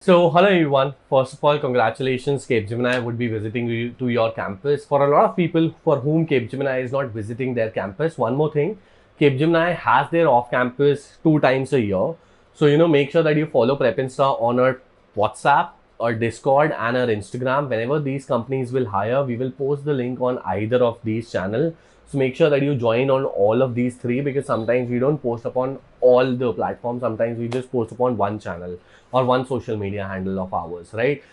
So, hello everyone. First of all, congratulations. Capgemini would be visiting you to your campus. For a lot of people for whom Capgemini is not visiting their campus, one more thing, Capgemini has their off-campus 2 times a year. So, make sure that you follow PrepInsta on our WhatsApp or Discord and our Instagram. Whenever these companies will hire, we will post the link on either of these channels. So make sure that you join on all of these three, because sometimes we don't post upon all the platforms. Sometimes we just post upon one channel or one social media handle of ours, right?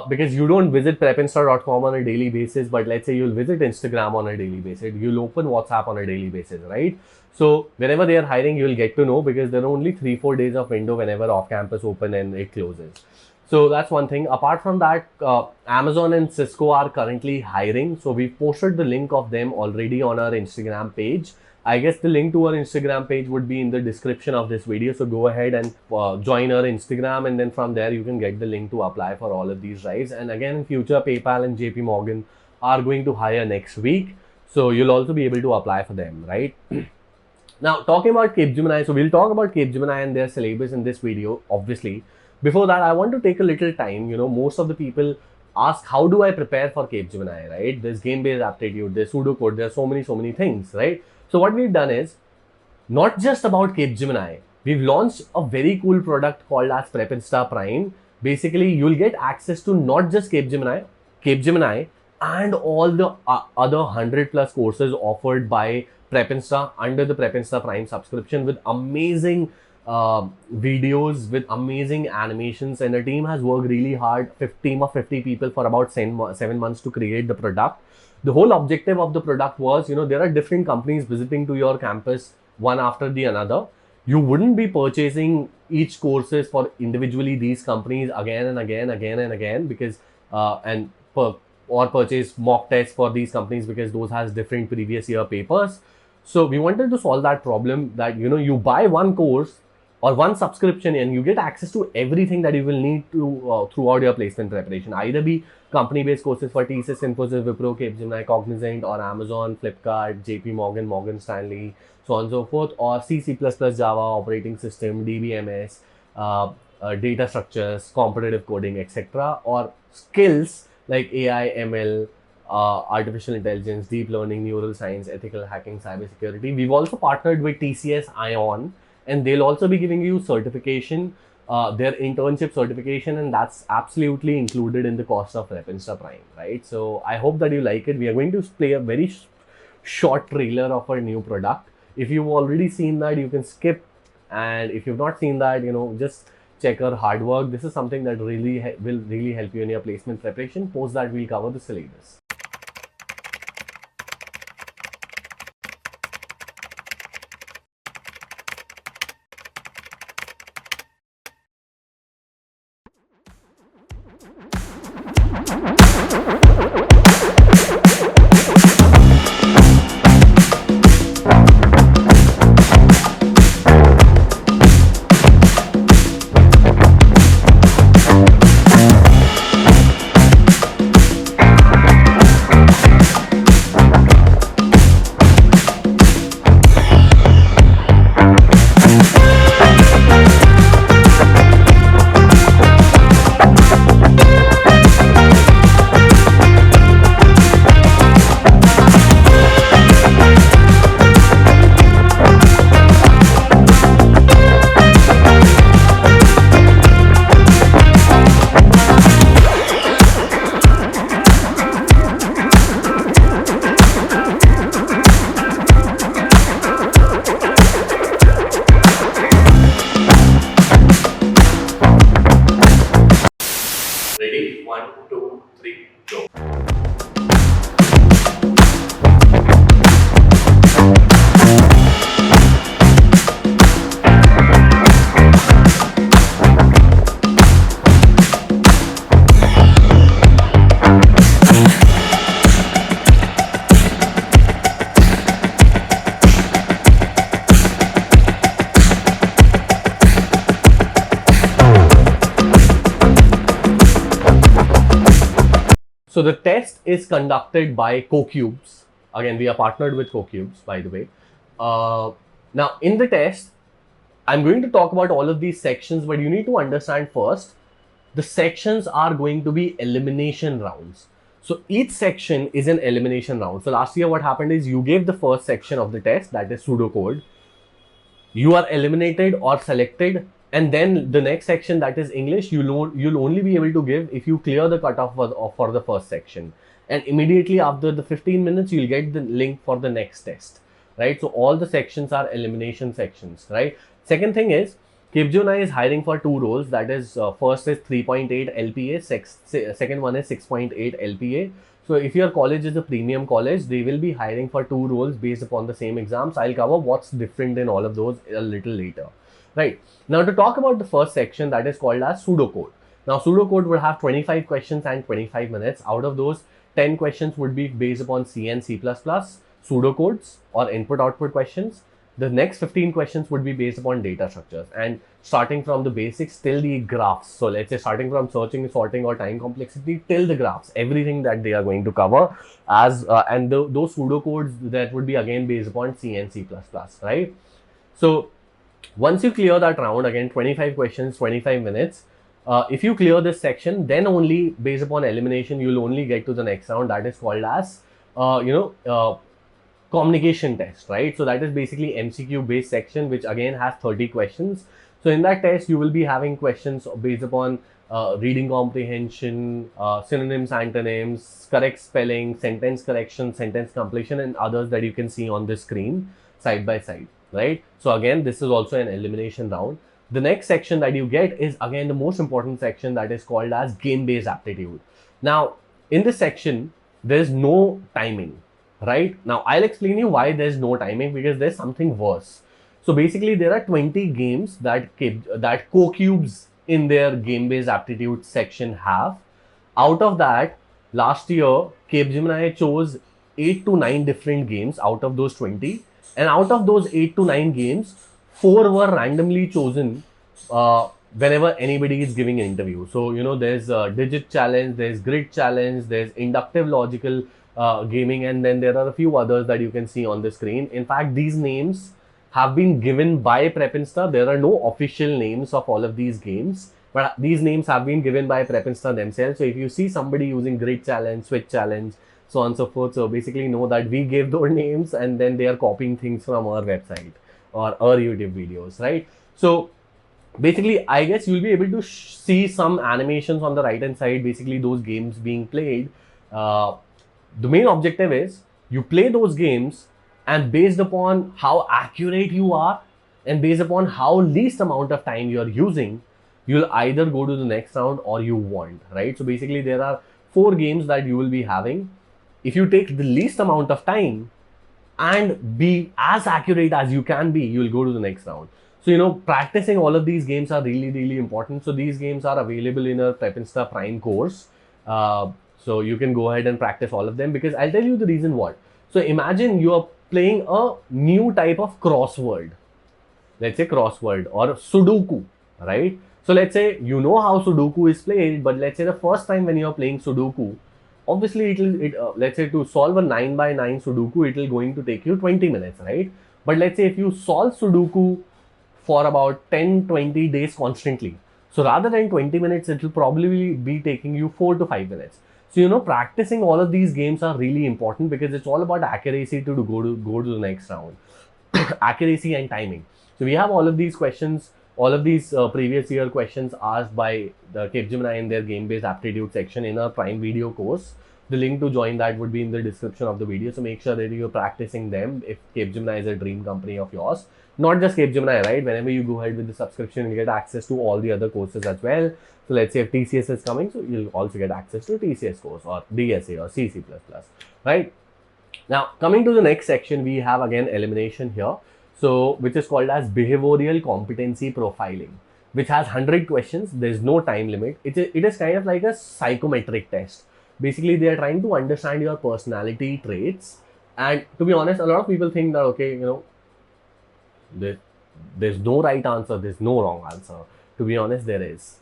Because you don't visit prepinsta.com on a daily basis, but let's say you'll visit Instagram on a daily basis, you'll open WhatsApp on a daily basis, right? So whenever they are hiring, you'll get to know, because there are only 3-4 days of window whenever off campus open and it closes. So that's one thing. Apart from that, Amazon and Cisco are currently hiring. So we posted the link of them already on our Instagram page. I guess the link to our Instagram page would be in the description of this video. So go ahead and join our Instagram, and then from there you can get the link to apply for all of these drives. And again, in future, PayPal and JP Morgan are going to hire next week. So you'll also be able to apply for them, right? Now, talking about Capgemini, so we'll talk about Capgemini and their syllabus in this video, obviously. Before that, I want to take a little time. Most of the people ask, how do I prepare for Capgemini, right? There's game-based aptitude, there's pseudocode, there's so many things, right? So what we've done is not just about Capgemini. We've launched a very cool product called as PrepInsta Prime. Basically, you'll get access to not just Capgemini, and all the other 100+ courses offered by PrepInsta under the PrepInsta Prime subscription, with amazing videos, with amazing animations, and the team has worked really hard, team of 50 people for about 7 months to create the product. The whole objective of the product was, there are different companies visiting to your campus one after the another. You wouldn't be purchasing each courses for individually these companies again and again, because or purchase mock tests for these companies, because those has different previous year papers. So we wanted to solve that problem, that you buy one course or one subscription and you get access to everything that you will need to throughout your placement preparation, either be company-based courses for TCS, Infosys, Wipro, Capgemini, Cognizant, or Amazon, Flipkart, JP Morgan, Morgan Stanley, so on and so forth, or C++, Java, operating system, DBMS, data structures, competitive coding, etc., or skills like AI, ML, artificial intelligence, deep learning, neural science, ethical hacking, cybersecurity. We've also partnered with TCS Ion, and they'll also be giving you certification, their internship certification, and that's absolutely included in the cost of PrepInsta Prime, right? So I hope that you like it. We are going to play a very short trailer of our new product. If you've already seen that, you can skip, and if you've not seen that, just check our hard work. This is something that really will really help you in your placement preparation. Post that, we'll cover the syllabus. Ready? 1, 2, 3, go. So the test is conducted by CoCubes. Again, we are partnered with CoCubes, by the way. Now, in the test, I'm going to talk about all of these sections, but you need to understand first the sections are going to be elimination rounds. So each section is an elimination round. So last year what happened is you gave the first section of the test, that is pseudocode. You are eliminated or selected, and then the next section, that is English, you'll only be able to give if you clear the cutoff for the first section. And immediately after the 15 minutes, you'll get the link for the next test, right? So all the sections are elimination sections, right? Second thing is, Capgemini is hiring for 2 roles. That is, first is 3.8 LPA, second one is 6.8 LPA. So if your college is a premium college, they will be hiring for 2 roles based upon the same exams. I'll cover what's different in all of those a little later, right? Now to talk about the first section, that is called as pseudocode. Now pseudocode will have 25 questions and 25 minutes. Out of those, 10 questions would be based upon C and C++, pseudocodes or input-output questions. The next 15 questions would be based upon data structures, and starting from the basics till the graphs. So let's say starting from searching, sorting or time complexity till the graphs, everything that they are going to cover as those pseudocodes that would be again based upon C and C++, right? So once you clear that round, again 25 questions, 25 minutes, if you clear this section, then only based upon elimination, you'll only get to the next round, that is called as communication test, right? So that is basically MCQ based section, which again has 30 questions. So in that test, you will be having questions based upon reading comprehension, synonyms, antonyms, correct spelling, sentence correction, sentence completion, and others that you can see on the screen side by side, right? So again, this is also an elimination round. The next section that you get is again the most important section, that is called as game-based aptitude. Now, in this section, there's no timing, right? Now, I'll explain you why there's no timing, because there's something worse. So basically, there are 20 games that CoCubes in their game-based aptitude section have. Out of that, last year, Capgemini chose 8 to 9 different games out of those 20. And out of those 8 to 9 games, 4 were randomly chosen whenever anybody is giving an interview. So, you know, there's a digit challenge, there's grid challenge, there's inductive logical gaming, and then there are a few others that you can see on the screen. In fact, these names have been given by PrepInsta. There are no official names of all of these games, but these names have been given by PrepInsta themselves. So if you see somebody using grid challenge, switch challenge, so on and so forth, so basically know that we gave those names and then they are copying things from our website or our YouTube videos, right? So basically, I guess you'll be able to see some animations on the right hand side, basically those games being played. The main objective is you play those games, and based upon how accurate you are and based upon how least amount of time you are using, you'll either go to the next round or you won't, right? So basically, there are 4 games that you will be having. If you take the least amount of time and be as accurate as you can be, you'll go to the next round. So, you know, practicing all of these games are really, really important. So these games are available in a PrepInsta Prime course. So you can go ahead and practice all of them, because I'll tell you the reason what. So imagine you are playing a new type of crossword. Let's say crossword or Sudoku, right? So let's say you know how Sudoku is played, but let's say the first time when you are playing Sudoku, obviously let's say to solve a 9 by 9 Sudoku, it will going to take you 20 minutes, right? But let's say if you solve Sudoku for about 10-20 days constantly, so rather than 20 minutes, it will probably be taking you 4 to 5 minutes. So, you know, practicing all of these games are really important, because it's all about accuracy to go to the next round. Accuracy and timing. So we have all of these questions, all of these previous year questions asked by the Capgemini in their game-based aptitude section in our Prime video course. The link to join that would be in the description of the video. So make sure that you're practicing them if Capgemini is a dream company of yours. Not just Capgemini, right? Whenever you go ahead with the subscription, you get access to all the other courses as well. So let's say if TCS is coming, so you'll also get access to TCS course or DSA or CC++, right? Now, coming to the next section, we have again elimination here. So, which is called as behavioral competency profiling, which has 100 questions. There's no time limit. It is kind of like a psychometric test. Basically, they are trying to understand your personality traits. And to be honest, a lot of people think that, okay, you know, there's no right answer, there's no wrong answer. To be honest, there is.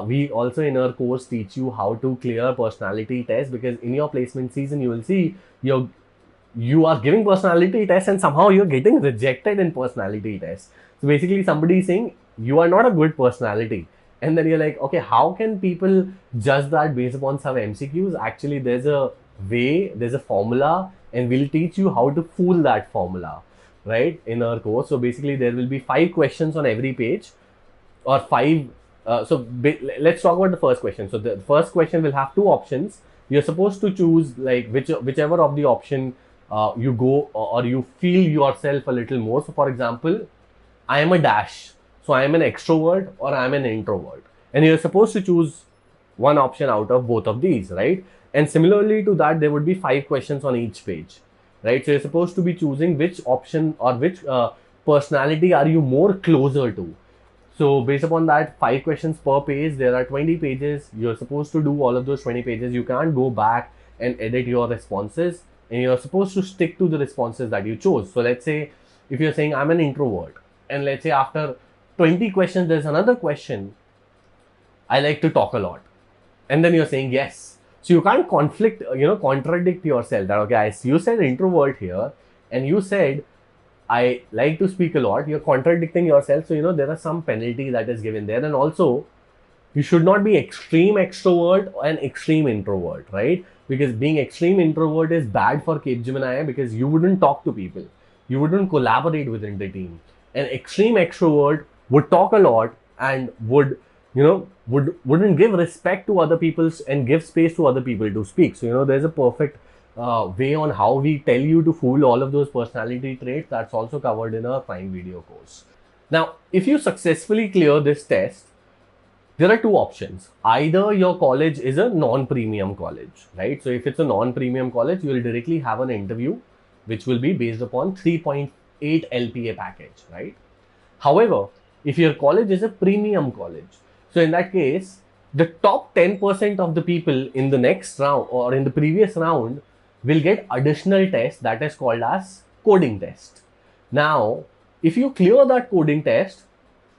We also in our course teach you how to clear personality tests, because in your placement season, you will see you are giving personality tests and somehow you're getting rejected in personality tests. So basically somebody is saying you are not a good personality, And then you're like, okay, how can people judge that based upon some MCQs? Actually, there's a way, there's a formula, and we'll teach you how to fool that formula, right, in our course. So basically, there will be 5 questions on every page, or 5. Let's talk about the first question. So the first question will have 2 options. You're supposed to choose like whichever of the option you go, or you feel yourself a little more. So for example, I am a dash. So I am an extrovert or I am an introvert. And you're supposed to choose one option out of both of these, right? And similarly to that, there would be 5 questions on each page, right? So you're supposed to be choosing which option or which personality are you more closer to. So based upon that, 5 questions per page, there are 20 pages. You're supposed to do all of those 20 pages. You can't go back and edit your responses, and you're supposed to stick to the responses that you chose. So let's say if you're saying I'm an introvert, and let's say after 20 questions, there's another question, I like to talk a lot. And then you're saying yes. So you can't contradict yourself that, okay, you said introvert here, and you said I like to speak a lot. You're contradicting yourself. So, there are some penalty that is given there. And also, you should not be extreme extrovert and extreme introvert, right? Because being extreme introvert is bad for Capgemini, because you wouldn't talk to people. You wouldn't collaborate within the team. An extreme extrovert would talk a lot and wouldn't give respect to other people's and give space to other people to speak. So, there's a perfect way on how we tell you to fool all of those personality traits. That's also covered in our Prime video course. Now, if you successfully clear this test, there are 2 options. Either your college is a non-premium college, right? So if it's a non-premium college, you will directly have an interview, which will be based upon 3.8 LPA package, right? However, if your college is a premium college, so in that case, the top 10% of the people in the next round or in the previous round will get additional test that is called as coding test. Now, if you clear that coding test,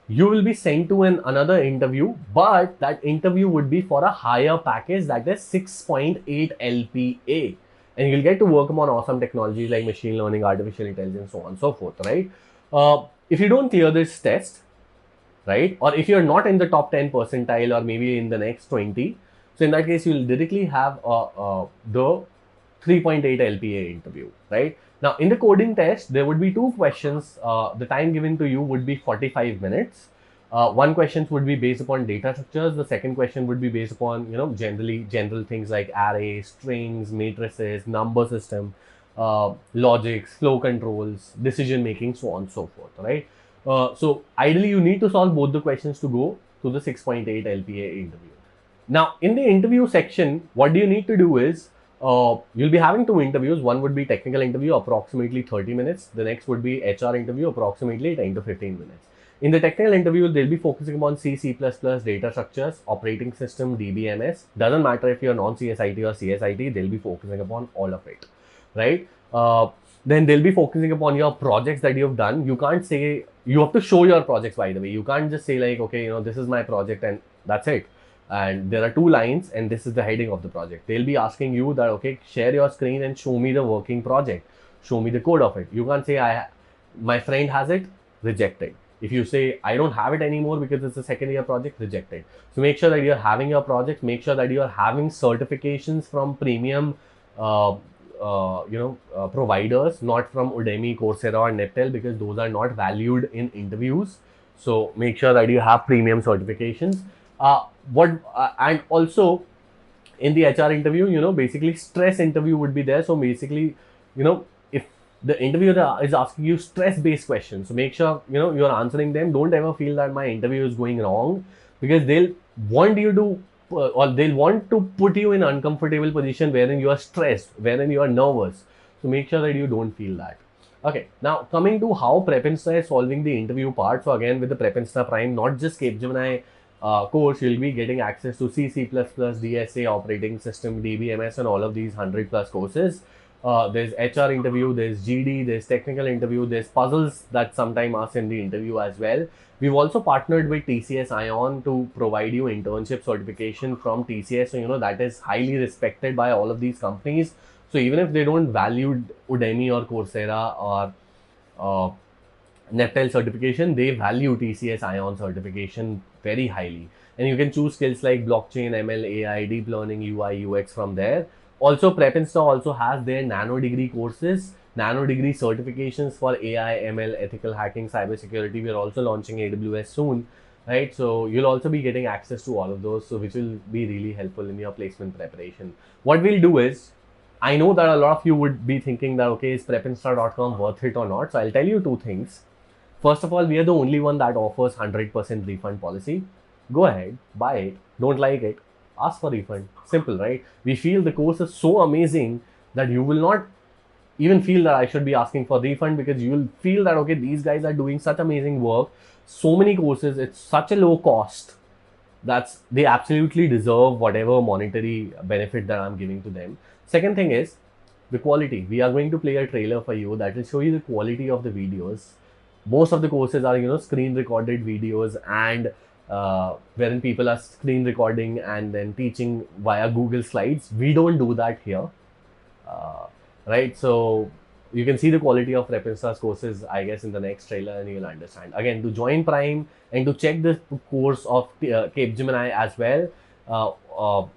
you will be sent to another interview, but that interview would be for a higher package that is 6.8 LPA. And you'll get to work on awesome technologies like machine learning, artificial intelligence, so on and so forth, right? If you don't clear this test, right, or if you're not in the top 10 percentile or maybe in the next 20, so in that case, you'll directly have the 3.8 LPA interview, right? Now, in the coding test, there would be 2 questions. The time given to you would be 45 minutes. One question would be based upon data structures. The second question would be based upon, general things like arrays, strings, matrices, number system, logics, flow controls, decision making, so on and so forth, right? So ideally, you need to solve both the questions to go to the 6.8 LPA interview. Now, in the interview section, what do you need to do is, you'll be having 2 interviews. One would be technical interview, approximately 30 minutes. The next would be HR interview, approximately 10 to 15 minutes. In the technical interview, they'll be focusing on C, C++, data structures, operating system, DBMS. Doesn't matter if you're non-CSIT or CSIT, they'll be focusing upon all of it, right? Then they'll be focusing upon your projects that you've done. You can't say, you have to show your projects, by the way. You can't just say like, okay, this is my project and that's it. And there are 2 lines and this is the heading of the project. They'll be asking you that, okay, share your screen and show me the working project. Show me the code of it. You can't say, my friend has it, rejected. If you say, I don't have it anymore because it's a second year project, rejected. So make sure that you're having your project, make sure that you're having certifications from premium providers, not from Udemy, Coursera or Neptel, because those are not valued in interviews. So make sure that you have premium certifications. And also in the HR interview, basically stress interview would be there. So basically, if the interviewer is asking you stress based questions, so make sure, you're answering them. Don't ever feel that my interview is going wrong, because they'll want you to, or they'll want to put you in an uncomfortable position wherein you are stressed, wherein you are nervous. So make sure that you don't feel that. Okay, now coming to how PrepInsta is solving the interview part. So again, with the PrepInsta Prime, not just Capgemini course, you'll be getting access to C, C++, DSA, operating system, DBMS, and all of these 100+ courses. There's HR interview, there's GD, there's technical interview, there's puzzles that sometimes ask in the interview as well. We've also partnered with TCS Ion to provide you internship certification from TCS. So, that is highly respected by all of these companies. So even if they don't value Udemy or Coursera or Neptel certification, they value TCS Ion certification very highly. and you can choose skills like blockchain, ML, AI, deep learning, UI, UX from there. Also, PrepInsta also has their nano degree courses, nano degree certifications for AI, ML, ethical hacking, cybersecurity. We are also launching AWS soon, right? So you'll also be getting access to all of those, so which will be really helpful in your placement preparation. What we'll do is, I know that a lot of you would be thinking that, okay, is prepinsta.com worth it or not? So I'll tell you two things. First of all, we are the only one that offers 100% refund policy. Go ahead, buy it. Don't like it, ask for refund. Simple, right? We feel the course is so amazing that you will not even feel that I should be asking for refund, because you will feel that, okay, these guys are doing such amazing work, so many courses, it's such a low cost, that's they absolutely deserve whatever monetary benefit that I'm giving to them. Second thing is the quality. We are going to play a trailer for you that will show you the quality of the videos. Most of the courses are, screen recorded videos, and wherein people are screen recording and then teaching via Google Slides. We don't do that here, right? So you can see the quality of PrepInsta's courses, I guess, in the next trailer, and you'll understand. Again, to join Prime and to check the course of Capgemini as well,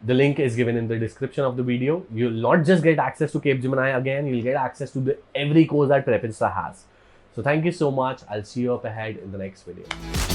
the link is given in the description of the video. You'll not just get access to Capgemini again, you'll get access to every course that PrepInsta has. So thank you so much. I'll see you up ahead in the next video.